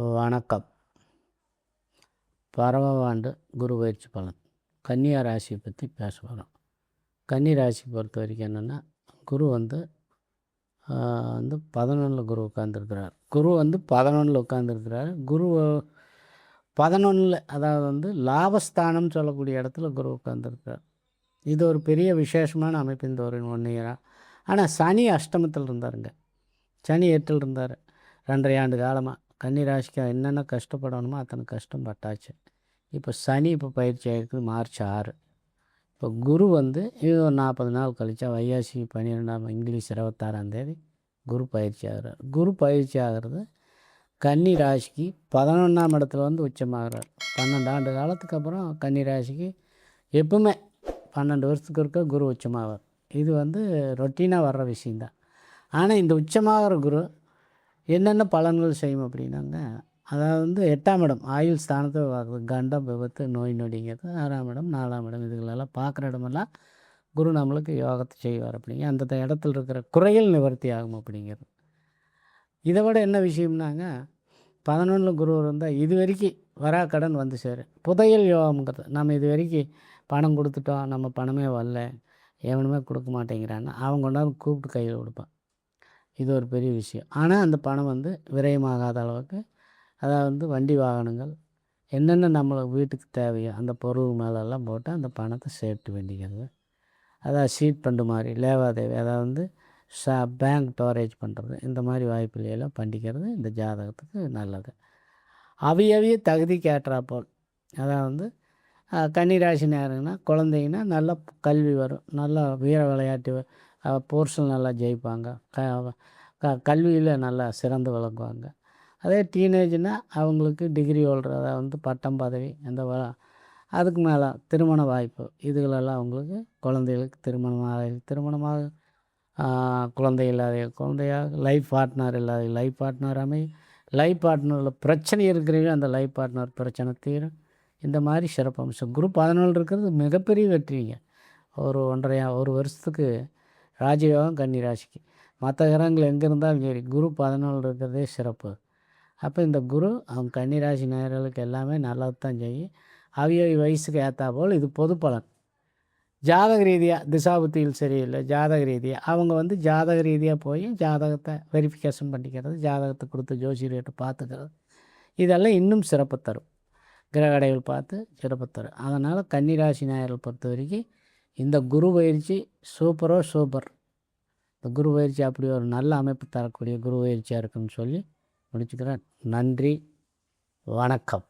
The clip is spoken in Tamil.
வணக்கம். பரவாண்டு குரு பயிற்சி பலன் கன்னியா ராசியை பற்றி பேச போகிறோம். கன்னி ராசி பொறுத்த வரைக்கும் என்னென்னா, குரு வந்து 11 குரு உட்காந்துருக்கிறார். குரு 11 உட்காந்துருக்கிறார். குரு 11, அதாவது லாபஸ்தானம்னு சொல்லக்கூடிய இடத்துல குரு உட்காந்துருக்கிறார். இது ஒரு பெரிய விசேஷமான அமைப்பு இந்த ஒரு 1 இயராக. ஆனால் சனி அஷ்டமத்தில் இருந்தாருங்க. சனி 8ல் இருந்தார் 2.5 ஆண்டு காலமாக. கன்னி ராசிக்கு என்னென்ன கஷ்டப்படணுமோ அத்தனை கஷ்டம் பட்டாச்சு. இப்போ சனி பயிற்சி ஆகிருக்குது March 6. இப்போ குரு இது ஒரு 40 நாள் கழிச்சா வைகாசி 12 இங்கிலீஷ் 26ஆம் தேதி குரு பயிற்சி ஆகிறார். குரு பயிற்சி ஆகிறது கன்னி ராசிக்கு 11ஆம் இடத்துல உச்சமாகிறார். 12 ஆண்டு காலத்துக்கு அப்புறம் கன்னி ராசிக்கு எப்பவுமே 12 வருஷத்துக்கு இருக்க குரு உச்சமாவார். இது ரொட்டீனாக வர்ற விஷயந்தான். ஆனால் இந்த உச்சமாகிற குரு என்னென்ன பலன்கள் செய்யும் அப்படின்னாங்க, அதாவது 8ஆம் இடம் ஆயுள் ஸ்தானத்தை பார்க்குறது. கண்டம், விபத்து, நோய் நொடிங்கிறது 6ஆம் இடம் 4ஆம் இடம் இதுகளெல்லாம் பார்க்குற இடமெல்லாம் குரு நம்மளுக்கு யோகத்தை செய்வார் அப்படிங்க. அந்த இடத்துல இருக்கிற குறைகள் நிவர்த்தி ஆகும் அப்படிங்கிறது. இதை விட என்ன விஷயம்னாங்க, 11 குரு இருந்தால் இது வரைக்கும் வரா கடன் சேரும். புதையல் யோகம்ங்கிறது. நம்ம இது வரைக்கும் பணம் கொடுத்துட்டோம், நம்ம பணமே வரல, எவனுமே கொடுக்க மாட்டேங்கிறான்னு அவங்க கொண்டாந்து கூப்பிட்டு கையில் கொடுப்பான். இது ஒரு பெரிய விஷயம். ஆனால் அந்த பணம் விரயமாகாத அளவுக்கு, அதாவது வண்டி வாகனங்கள் என்னென்ன நம்மளுக்கு வீட்டுக்கு தேவையோ அந்த பொருள் மேலெல்லாம் போட்டு அந்த பணத்தை சேஃப்டி பண்ணிக்கிறது. அதாவது சீட் ஃபண்டு மாதிரி லேவாதேவி, அதாவது பேங்க் ஸ்டோரேஜ் பண்ணுறது, இந்த மாதிரி வாய்ப்புலையெல்லாம் பண்ணிக்கிறது இந்த ஜாதகத்துக்கு நல்லது. அவியவிய தகுதிக்கு ஏற்றாப்போல், அதாவது கன்னிராசி நேரங்கன்னா குழந்தைங்கன்னா நல்லா கல்வி வரும், நல்லா வீர விளையாட்டு போர்ஷன் நல்லா ஜெயிப்பாங்க, கல்வியில் நல்லா சிறந்து விளங்குவாங்க. அதே டீனேஜ்னால் அவங்களுக்கு டிகிரி ஹோல்டர், அதாவது பட்டம் பதவி, அதுக்கு மேலே திருமண வாய்ப்பு இதுகளெல்லாம் அவங்களுக்கு குழந்தைகளுக்கு திருமணமாக குழந்தை இல்லாத குழந்தையாக லைஃப் பார்ட்னர் இல்லாத லைஃப் பார்ட்னர் அமையும். லைஃப் பார்ட்னரில் பிரச்சனை இருக்கிறவங்க அந்த லைஃப் பார்ட்னர் பிரச்சனை தீரும். இந்த மாதிரி சிறப்பம்சம் குரு 11 இருக்கிறது மிகப்பெரிய வெற்றிங்க. ஒரு 1 வருஷத்துக்கு ராஜயோகம் கன்னி ராசிக்கு. மற்ற கிரகங்கள் எங்கே இருந்தாலும் சரி, குரு 11 இருக்கிறதே சிறப்பு. அப்போ இந்த குரு அவங்க கன்னி ராசி நேயர்களுக்கு எல்லாமே நல்லது தான் செய்யும். அவிய வயசுக்கு ஏற்றா போல் இது பொது பலன். ஜாதக ரீதியாக திசாபுத்தியில் சரியில்லை, ஜாதக ரீதியாக அவங்க ஜாதக ரீதியாக போய் ஜாதகத்தை வெரிஃபிகேஷன் பண்ணிக்கிறது, ஜாதகத்தை கொடுத்து ஜோசியர்கிட்ட பார்த்துக்கிறது, இதெல்லாம் இன்னும் சிறப்பு தரும். கிரகடைகள் பார்த்து சிறப்பு தரும். அதனால் கன்னிராசி நேயர்கள் பொறுத்த வரைக்கும் இந்த குரு பயிற்சி சூப்பர். இந்த குரு பயிற்சி அப்படி ஒரு நல்ல அமைப்பு தரக்கூடிய குரு பயிற்சியாக இருக்குன்னு சொல்லி முடிச்சுக்கிறேன். நன்றி, வணக்கம்.